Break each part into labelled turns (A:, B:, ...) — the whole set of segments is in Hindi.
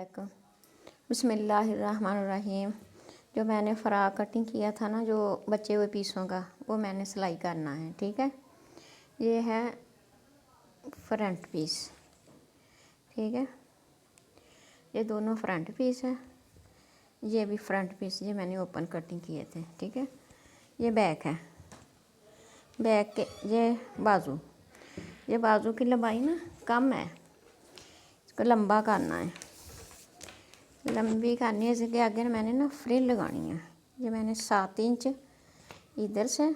A: वालेकुम। बिस्मिल्लाहिर्रहमानिर्रहीम। जो मैंने फ़्रॉक कटिंग किया था ना, जो बचे हुए पीसों का, वो मैंने सिलाई करना है। ठीक है, ये है फ्रंट पीस। ठीक है, ये दोनों फ्रंट पीस है, ये भी फ्रंट पीस, ये मैंने ओपन कटिंग किए थे। ठीक है, ये बैक है, बैक के ये बाजू की लंबाई ना कम है, इसको लंबा करना है। लंबी करनी है, इसके आगे मैंने ना फ्रिल लगानी है। ये मैंने 7 इंच इधर से,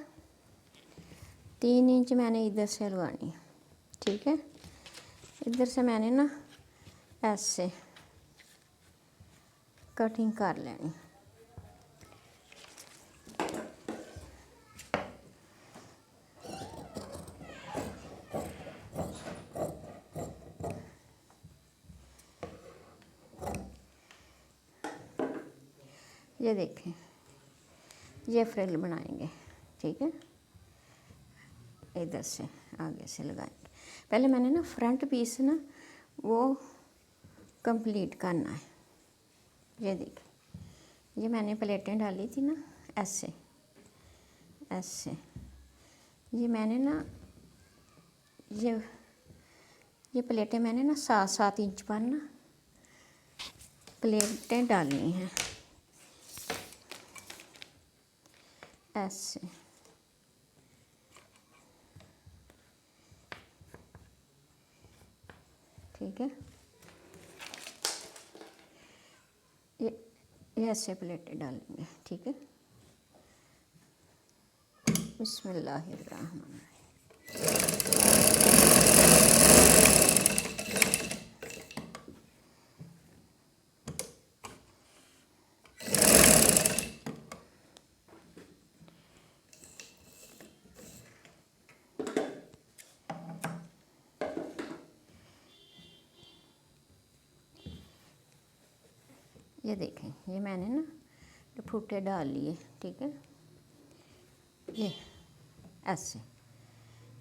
A: 3 इंच मैंने इधर से लगानी है। ठीक है, इधर से मैंने ना ऐसे कटिंग कर लेनी। ये देखें, ये फ्रिल बनाएंगे। ठीक है, इधर से आगे से लगाएंगे। पहले मैंने ना फ्रंट पीस ना वो कंप्लीट करना है। ये देखिए, ये मैंने प्लेटें डाली थी ना, ऐसे ऐसे, ये मैंने ना ये प्लेटें मैंने ना 7-7 इंच पर ना प्लेटें डालनी हैं ऐसे। ठीक है, ये ऐसे प्लेटें डालेंगे। ठीक है, बिस्मिल्लाहिर्रहमानिर्रहीम। ये देखें, ये मैंने ना फूटे डाल लिए। ठीक है, ये ऐसे।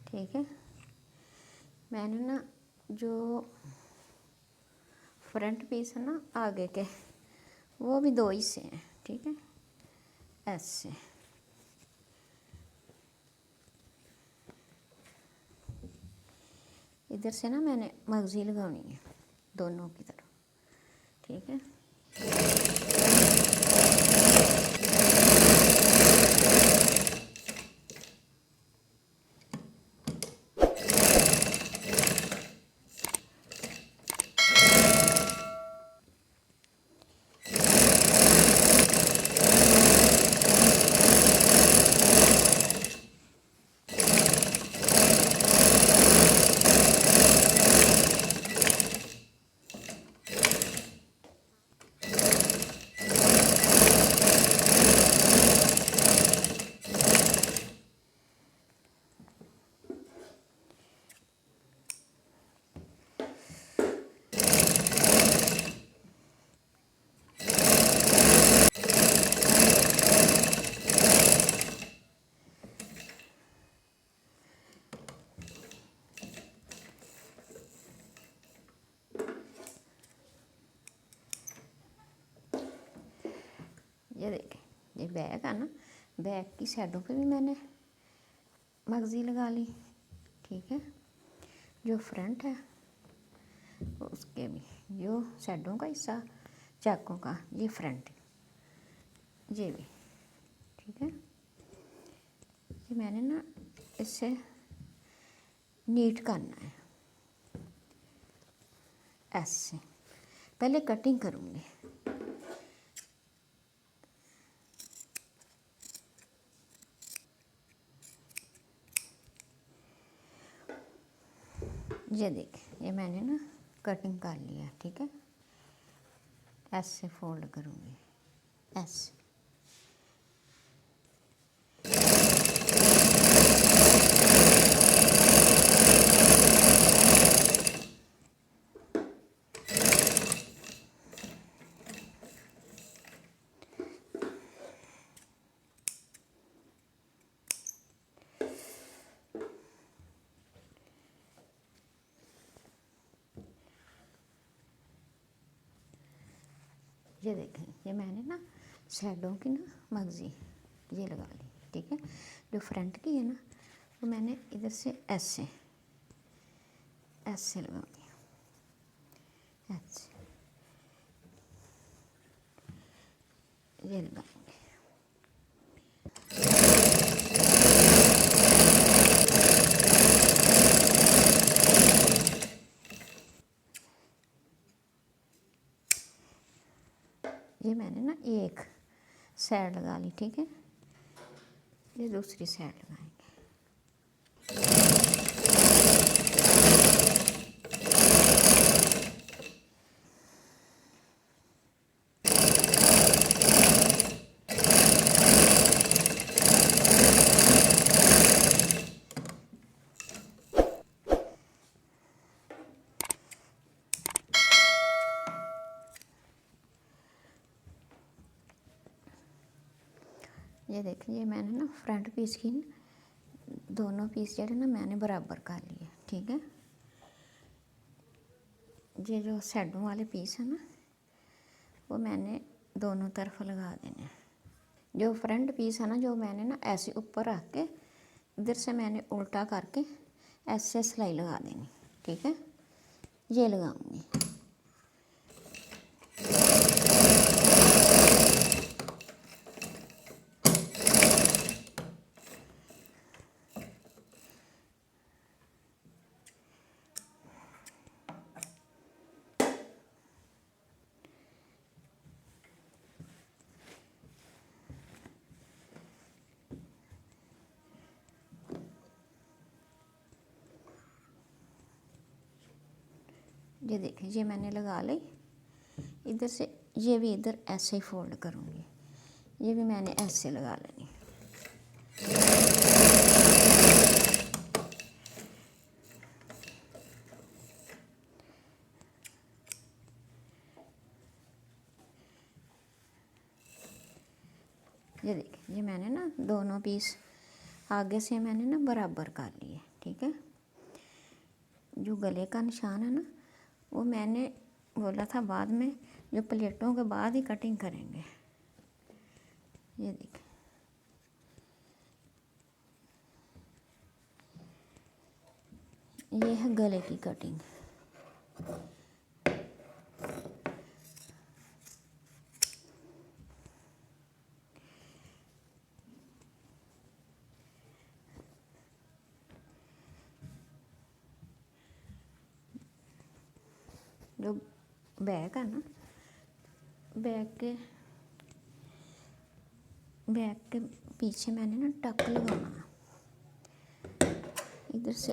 A: ठीक है, मैंने ना जो फ्रंट पीस है ना आगे के, वो भी 2 हिस्से हैं। ठीक है, ऐसे इधर से ना मैंने मगजी लगानी है दोनों की तरफ। ठीक है, ये देखें, ये बैक है ना, बैक की साइडों पे भी मैंने मगजी लगा ली। ठीक है, जो फ्रंट है उसके भी, जो साइडों का हिस्सा चाकों का, ये फ्रंट, ये भी। ठीक है, ये मैंने ना इससे नीट करना है ऐसे। पहले कटिंग करूँगी। ये देखिए, ये मैंने ना कटिंग कर लिया। ठीक है, ऐसे फोल्ड करूँगी ऐसे। ये देखें, ये मैंने ना शैडो की ना मगजी ये लगा ली, ठीक है। जो फ्रंट की है ना वो मैंने इधर से ऐसे ऐसे लगा दी, ऐसे ये लगाएंगे। ये मैंने ना एक साइड लगा ली, ठीक है। ये दूसरी साइड लगाएंगे। ये देखिए, ये मैंने ना फ्रंट पीस की दोनों पीस जो है ना मैंने बराबर कर लिए, ठीक है। ये जो साइडों वाले पीस है ना वो मैंने दोनों तरफ लगा देने हैं। जो फ्रंट पीस है ना जो मैंने ना ऐसे ऊपर रख के इधर से मैंने उल्टा करके ऐसे सिलाई लगा देनी, ठीक है। ये लगाऊंगी। ये देखिए, ये मैंने लगा ली। इधर से ये भी इधर ऐसे ही फोल्ड करूँगी, ये भी मैंने ऐसे लगा लेनी। ये देखिए, ये मैंने ना दोनों पीस आगे से मैंने ना बराबर कर लिए, ठीक है। जो गले का निशान है ना वो मैंने बोला था बाद में, जो प्लेटों के बाद ही कटिंग करेंगे। ये देखिए, ये है गले की कटिंग। जो बैक है ना, बैक के पीछे मैंने ना टक लगाना है इधर से।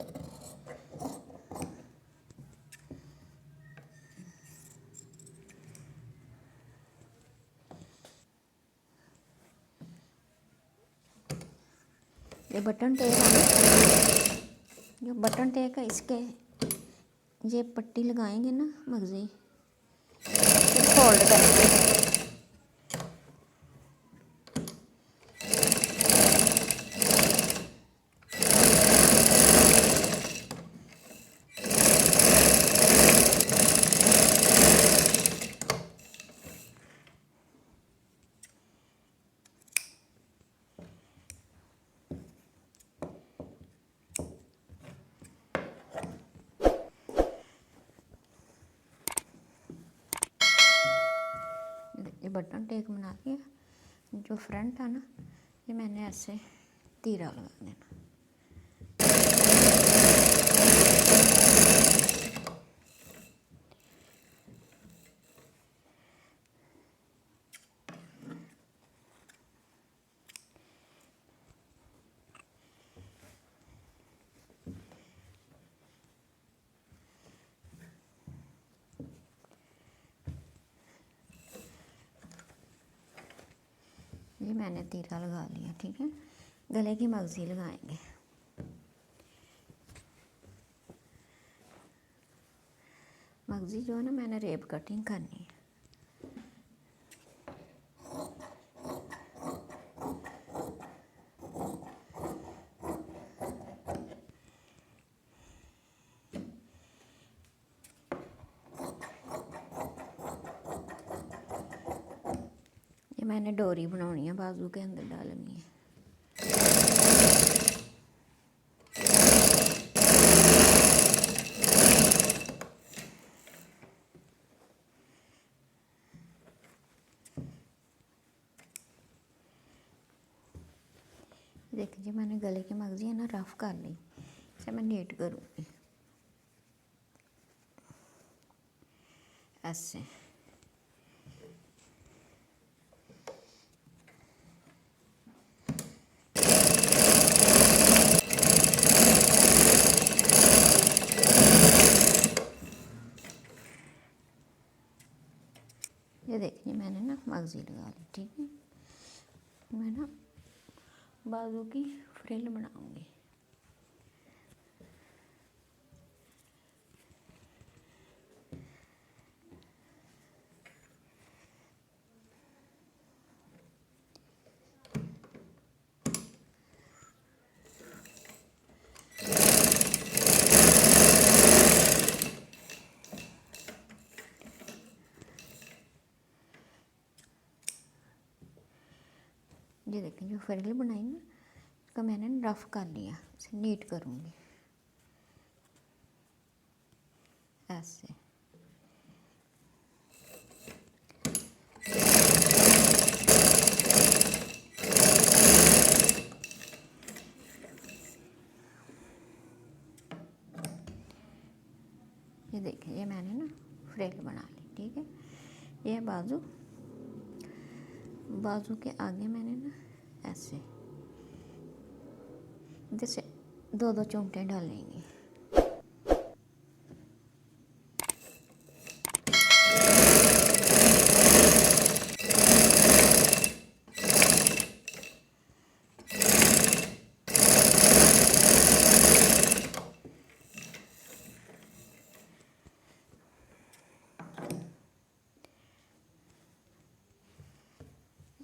A: ये बटन टेप है ना, जो बटन टेप है इसके ये पट्टी लगाएंगे ना मगजी, फोल्ड करेंगे। ये बटन टेक बना के जो फ्रंट है ना ये मैंने ऐसे तीरा लगा देना। ये मैंने तीरा लगा लिया, ठीक है। गले की मगजी लगाएंगे। मगजी जो है ना मैंने रेप कटिंग करनी है। मैंने डोरी बनानी है, बाजू के अंदर डालनी है। देखिए मैंने गले की मगजी है ना रफ कर ली, इसे मैं नीट करूँगी ऐसे। ये देखिए मैंने ना मगजी लगा ली, ठीक है। मैं ना बाजू की फ्रिल बनाऊंगी। ये देखें जो फ्रिल बनाई ना, उसका मैंने रफ कर लिया, इसे नीट करूँगी ऐसे। ये देखें ये मैंने ना फ्रिल बना ली, ठीक है। ये बाजू, बाजू के आगे मैंने ना ऐसे जैसे दो दो चूंटे डालेंगे।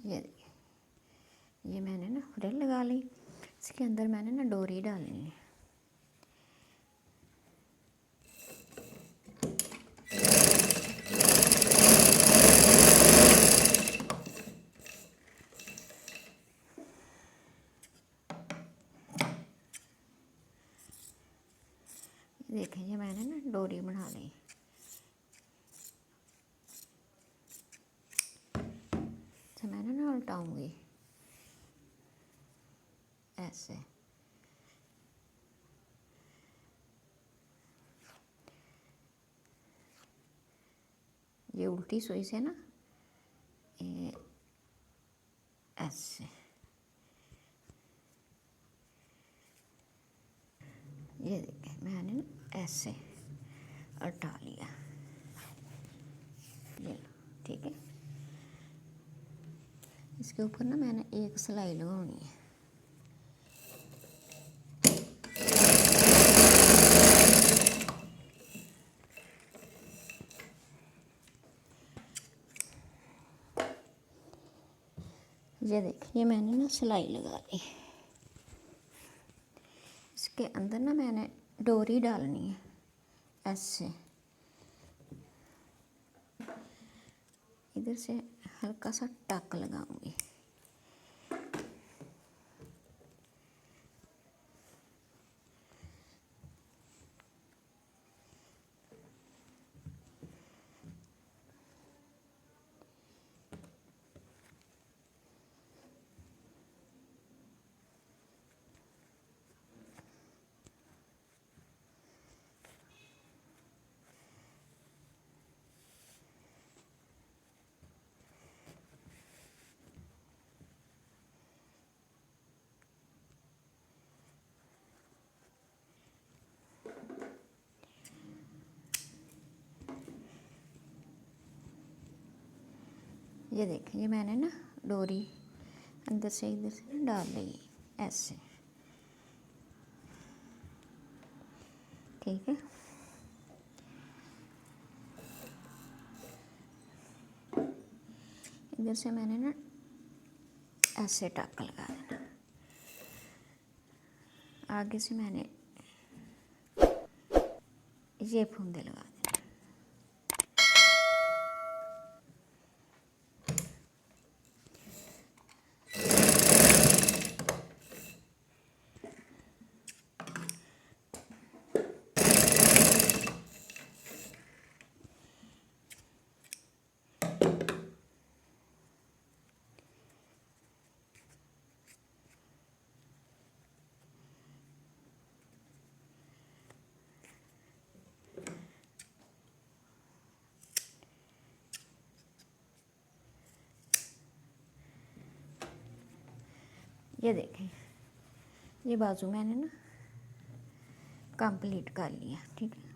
A: ये देखिए ये मैंने ना फ्रिल लगा ली, इसके अंदर मैंने ना डोरी डालनी है। देखें ये मैंने ना डोरी बना ली, तो मैंने ना उल्टाऊंगी ऐसे। ये उल्टी सुई से ना ये ऐसे, ये देखें मैंने ना ऐसे उल्टा लिया, ये लो, ठीक है। इसके ऊपर ना मैंने एक सिलाई लगानी है। ये देखिए मैंने ना सिलाई लगा ली, इसके अंदर ना मैंने डोरी डालनी है ऐसे। इधर से हल्का सा टक लगाऊंगी, ये देखें ये मैंने ना डोरी अंदर से इधर से ना डाल ली ऐसे, ठीक है। इधर से मैंने ना ऐसे टक लगा देना, आगे से मैंने ये फूंदे लगा देना। ये देखें, ये बाजू मैंने ना कंप्लीट कर लिया। ठीक है,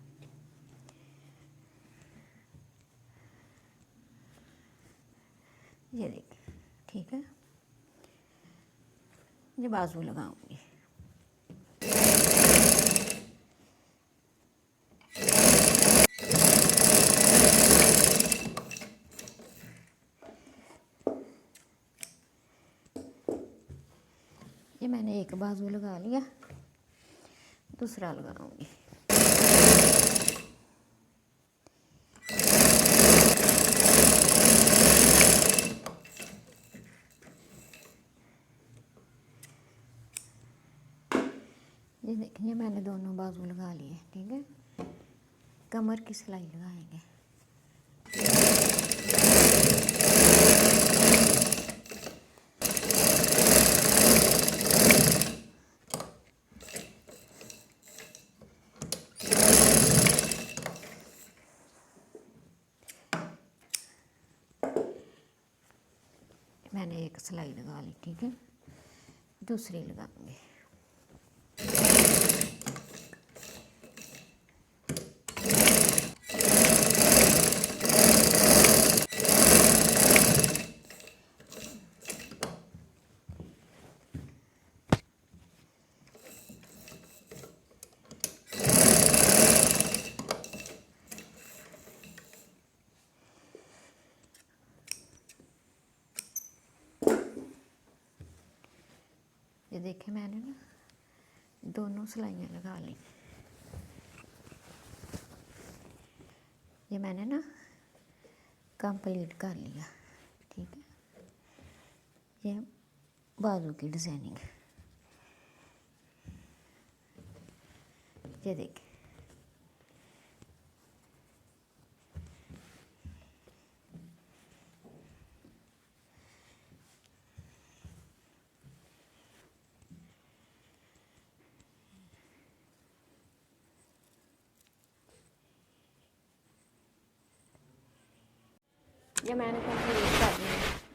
A: ये देखें। ठीक है, ये बाजू लगाऊंगी। ये मैंने एक बाजू लगा लिया, दूसरा लगाऊंगी। ये देखिए, मैंने दोनों बाजू लगा लिए। ठीक है, कमर की सिलाई लगाएंगे। मैंने एक सिलाई लगा ली। ठीक है, दूसरी लगाऊंगी। ये देखें, मैंने ना दोनों सिलाइयाँ लगा ली। ये मैंने ना कंप्लीट कर लिया। ठीक है, ये बाजू की डिज़ाइनिंग। ये देखें, ये मैंने कंप्लीट कर दिया।